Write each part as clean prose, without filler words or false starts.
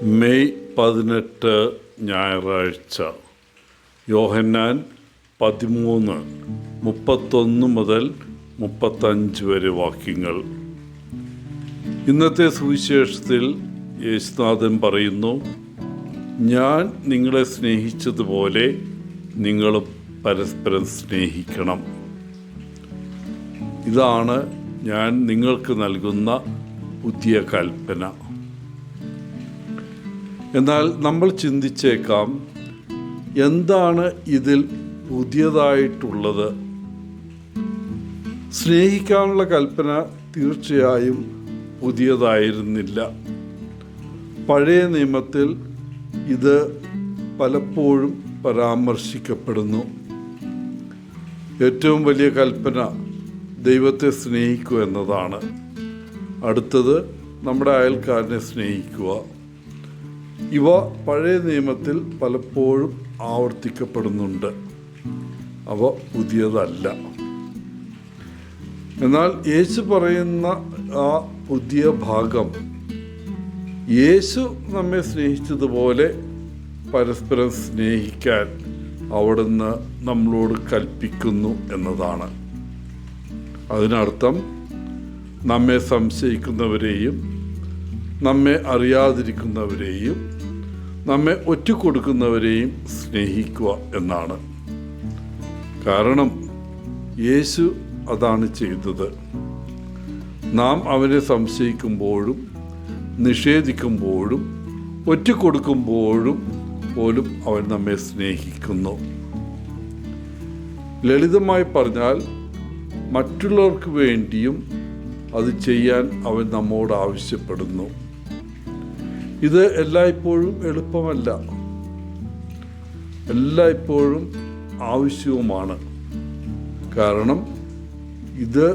May 18 ഞായറാഴ്ച. യോഹന്നാൻ 13:31 മുതൽ 35 വരെ വാക്യങ്ങൾ. ഇന്നത്തെ സുവിശേഷത്തിൽ യേശുനാഥൻ പറയുന്നു, ഞാൻ നിങ്ങളെ സ്നേഹിച്ചതുപോലെ നിങ്ങളും പരസ്പരം സ്നേഹിക്കണം. ഇതാണ് ഞാൻ നിങ്ങൾക്ക് നൽകുന്ന പുതിയ കൽപ്പന. എന്നാൽ നമ്മൾ ചിന്തിച്ചേക്കാം, എന്താണ് ഇതിൽ പുതിയതായിട്ടുള്ളത്? സ്നേഹിക്കാനുള്ള കൽപ്പന തീർച്ചയായും പുതിയതായിരുന്നില്ല. പഴയ നിയമത്തിൽ ഇത് പലപ്പോഴും പരാമർശിക്കപ്പെടുന്നു. ഏറ്റവും വലിയ കൽപ്പന ദൈവത്തെ സ്നേഹിക്കുക എന്നതാണ്. അടുത്തത് നമ്മുടെ അയൽക്കാരനെ സ്നേഹിക്കുക. ഇവ പഴയ നിയമത്തിൽ പലപ്പോഴും ആവർത്തിക്കപ്പെടുന്നുണ്ട്. അവ പുതിയതല്ല. എന്നാൽ യേശു പറയുന്ന ആ പുതിയ ഭാഗം, യേശു നമ്മെ സ്നേഹിച്ചതുപോലെ പരസ്പരം സ്നേഹിക്കാൻ അവിടുന്ന് നമ്മളോട് കൽപ്പിക്കുന്നു എന്നതാണ്. അതിനർത്ഥം നമ്മെ സംശയിക്കുന്നവരെയും നമ്മെ അറിയാതിരിക്കുന്നവരെയും നമ്മെ ഒറ്റുകൊടുക്കുന്നവരെയും സ്നേഹിക്കുക എന്നാണ്. കാരണം യേശു അതാണ് ചെയ്തത്. നാം അവനെ സംശയിക്കുമ്പോഴും നിഷേധിക്കുമ്പോഴും ഒറ്റുകൊടുക്കുമ്പോഴും പോലും അവൻ നമ്മെ സ്നേഹിക്കുന്നു. ലളിതമായി പറഞ്ഞാൽ, മറ്റുള്ളവർക്ക് വേണ്ടിയും അത് ചെയ്യാൻ അവൻ നമ്മോട് ആവശ്യപ്പെടുന്നു. ഇത് എല്ലായ്പ്പോഴും എളുപ്പമല്ല, എല്ലായ്പ്പോഴും ആവശ്യവുമാണ്. കാരണം ഇത്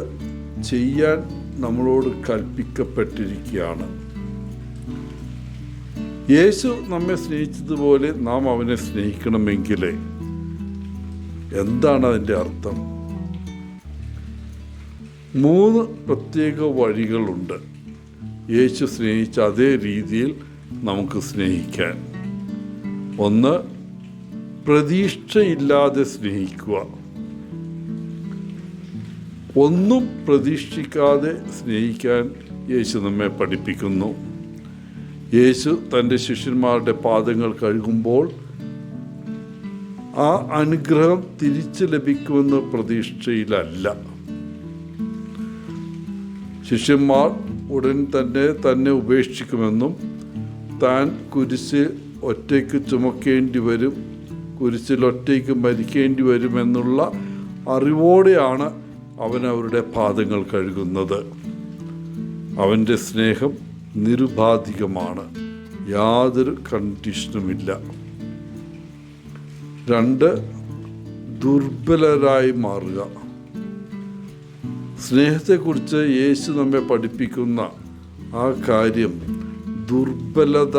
ചെയ്യാൻ നമ്മളോട് കൽപ്പിക്കപ്പെട്ടിരിക്കുകയാണ്. യേശു നമ്മെ സ്നേഹിച്ചതുപോലെ നാം അവനെ സ്നേഹിക്കണമെങ്കിൽ എന്താണ് അതിൻ്റെ അർത്ഥം? 3 പ്രത്യേക വഴികളുണ്ട് യേശു സ്നേഹിച്ച അതേ രീതിയിൽ നമുക്ക് സ്നേഹിക്കാൻ. 1, പ്രതീക്ഷയില്ലാതെ സ്നേഹിക്കുക. ഒന്നും പ്രതീക്ഷിക്കാതെ സ്നേഹിക്കാൻ യേശു നമ്മെ പഠിപ്പിക്കുന്നു. യേശു തൻ്റെ ശിഷ്യന്മാരുടെ പാദങ്ങൾ കഴുകുമ്പോൾ ആ അനുഗ്രഹം തിരിച്ചു ലഭിക്കുമെന്ന് പ്രതീക്ഷയിലല്ല. ശിഷ്യന്മാർ ഉടൻ തന്നെ ഉപേക്ഷിക്കുമെന്നും താൻ കുരിശിൽ ഒറ്റയ്ക്ക് ചുമക്കേണ്ടി വരും, കുരിശിൽ ഒറ്റയ്ക്ക് മരിക്കേണ്ടി വരുമെന്നുള്ള അറിവോടെയാണ് അവൻ അവരുടെ പാദങ്ങൾ കഴുകുന്നത്. അവൻ്റെ സ്നേഹം നിരുപാധികമാണ്, യാതൊരു കണ്ടീഷനുമില്ല. 2, ദുർബലരായി മാറുക. സ്നേഹത്തെക്കുറിച്ച് യേശു നമ്മെ പഠിപ്പിക്കുന്ന ആ കാര്യം ദുർബലത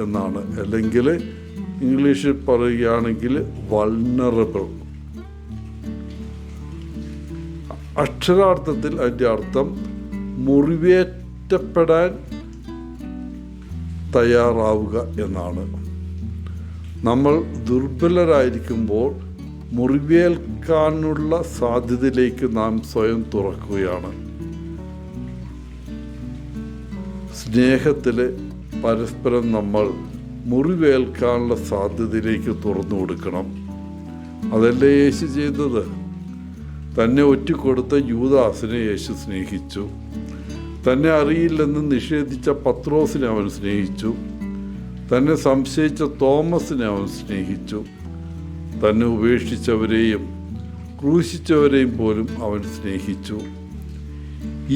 എന്നാണ്, അല്ലെങ്കിൽ ഇംഗ്ലീഷിൽ പറയുകയാണെങ്കിൽ വൾനറബിൾ. അക്ഷരാർത്ഥത്തിൽ അതിൻ്റെ അർത്ഥം മുറിവേറ്റപ്പെടാൻ തയ്യാറാവുക എന്നാണ്. നമ്മൾ ദുർബലരായിരിക്കുമ്പോൾ മുറിവേൽക്കാനുള്ള സാധ്യതയിലേക്ക് നാം സ്വയം തുറക്കുകയാണ്. സ്നേഹത്തിൽ പരസ്പരം നമ്മൾ മുറിവേൽക്കാനുള്ള സാധ്യതയിലേക്ക് തുറന്നു കൊടുക്കണം. അതല്ലേ യേശു ചെയ്തത്? തന്നെ ഒറ്റിക്കൊടുത്ത യൂദാസിനെ യേശു സ്നേഹിച്ചു. തന്നെ അറിയില്ലെന്ന് നിഷേധിച്ച പത്രോസിനെ അവൻ സ്നേഹിച്ചു. തന്നെ സംശയിച്ച തോമസിനെ അവൻ സ്നേഹിച്ചു. തന്നെ ഉപേക്ഷിച്ചവരെയും ക്രൂശിച്ചവരെയും പോലും അവൻ സ്നേഹിച്ചു.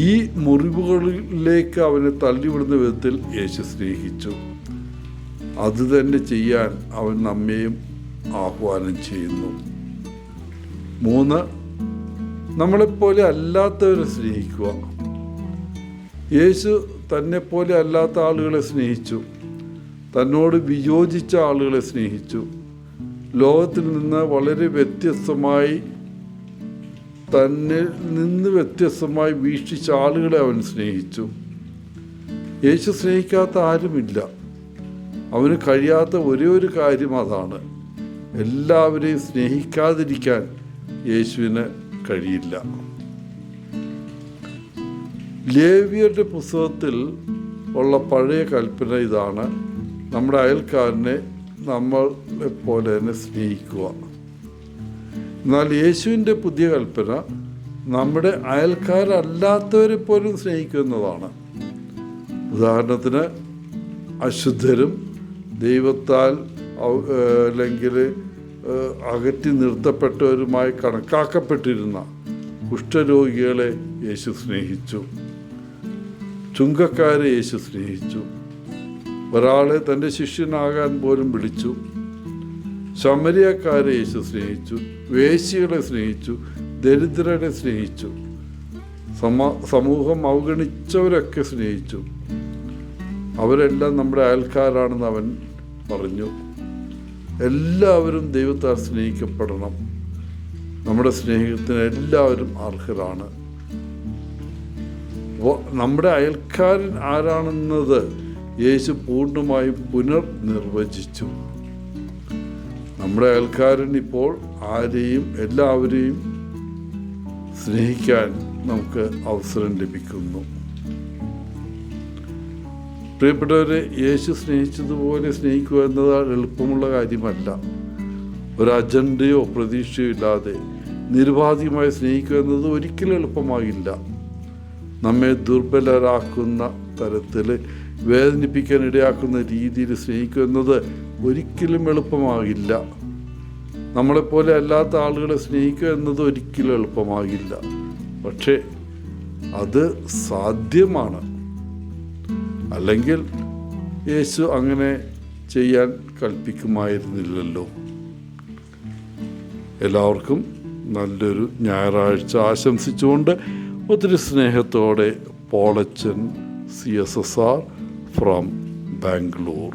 ഈ മുറിവുകളിലേക്ക് അവനെ തള്ളിവിടുന്ന വിധത്തിൽ യേശു സ്നേഹിച്ചു. അത് തന്നെ ചെയ്യാൻ അവൻ നമ്മെയും ആഹ്വാനം ചെയ്യുന്നു. 3, നമ്മളെപ്പോലെ അല്ലാത്തവരെ സ്നേഹിക്കുക. യേശു തന്നെപ്പോലെ അല്ലാത്ത ആളുകളെ സ്നേഹിച്ചു. തന്നോട് വിയോജിച്ച ആളുകളെ സ്നേഹിച്ചു. ലോകത്തിൽ നിന്ന് വളരെ വ്യത്യസ്തമായി, തന്നെ നിന്ന് വ്യത്യസ്തമായി വീക്ഷിച്ച ആളുകളെ അവൻ സ്നേഹിച്ചു. യേശു സ്നേഹിക്കാത്ത ആരുമില്ല. അവന് കഴിയാത്ത ഒരേ ഒരു കാര്യം അതാണ്. എല്ലാവരെയും സ്നേഹിക്കാതിരിക്കാൻ യേശുവിന് കഴിയില്ല. ലേവ്യരുടെ പുസ്തകത്തിൽ ഉള്ള പഴയ കൽപ്പന ഇതാണ്: നമ്മുടെ അയൽക്കാരനെ നമ്മളെ പോലെ തന്നെ സ്നേഹിക്കുക. എന്നാൽ യേശുവിൻ്റെ പുതിയ കൽപ്പന നമ്മുടെ അയൽക്കാരല്ലാത്തവരെ പോലും സ്നേഹിക്കുന്നതാണ്. ഉദാഹരണത്തിന്, അശുദ്ധരും ദൈവത്താൽ അല്ലെങ്കിൽ അകറ്റി നിർത്തപ്പെട്ടവരുമായി കണക്കാക്കപ്പെട്ടിരുന്ന കുഷ്ഠരോഗികളെ യേശു സ്നേഹിച്ചു. ചുങ്കക്കാരെ യേശു സ്നേഹിച്ചു. ഒരാളെ തൻ്റെ ശിഷ്യനാകാൻ പോലും വിളിച്ചു. ശമരിയക്കാരെ യേശു സ്നേഹിച്ചു. വേശ്യകളെ സ്നേഹിച്ചു. ദരിദ്രരെ സ്നേഹിച്ചു. സമൂഹം അവഗണിച്ചവരൊക്കെ സ്നേഹിച്ചു. അവരെല്ലാം നമ്മുടെ അയൽക്കാരാണെന്ന് അവൻ പറഞ്ഞു. എല്ലാവരും ദൈവത്താൽ സ്നേഹിക്കപ്പെടണം. നമ്മുടെ സ്നേഹത്തിന് എല്ലാവരും അർഹരാണ്. നമ്മുടെ അയൽക്കാരൻ ആരാണെന്നത് യേശു പൂർണ്ണമായും പുനർനിർവചിച്ചു. നമ്മുടെ അയൽക്കാരൻ ഇപ്പോൾ ആരെയും എല്ലാവരെയും സ്നേഹിക്കാൻ നമുക്ക് അവസരം ലഭിക്കുന്നു. പ്രിയപ്പെട്ടവരെ, യേശു സ്നേഹിച്ചതുപോലെ സ്നേഹിക്കുക എന്നത് എളുപ്പമുള്ള കാര്യമല്ല. ഒരു അജണ്ടയോ പ്രതീക്ഷയോ ഇല്ലാതെ നിരുപാധികമായി സ്നേഹിക്കുക എന്നത് ഒരിക്കലും എളുപ്പമാകില്ല. നമ്മെ ദുർബലരാക്കുന്ന തരത്തിൽ, വേദനിപ്പിക്കാൻ ഇടയാക്കുന്ന രീതിയിൽ സ്നേഹിക്കുക എന്നത് ഒരിക്കലും എളുപ്പമാകില്ല. നമ്മളെപ്പോലെ അല്ലാത്ത ആളുകളെ സ്നേഹിക്കുക എന്നത് ഒരിക്കലും എളുപ്പമാകില്ല. പക്ഷേ അത് സാധ്യമാണ്. അല്ലെങ്കിൽ യേശു അങ്ങനെ ചെയ്യാൻ കൽപ്പിക്കുമായിരുന്നില്ലല്ലോ. എല്ലാവർക്കും നല്ലൊരു ഞായറാഴ്ച ആശംസിച്ചുകൊണ്ട് ഒത്തിരി സ്നേഹത്തോടെ പോളച്ചൻ CSSR ഫ്രം ബാംഗ്ലൂർ.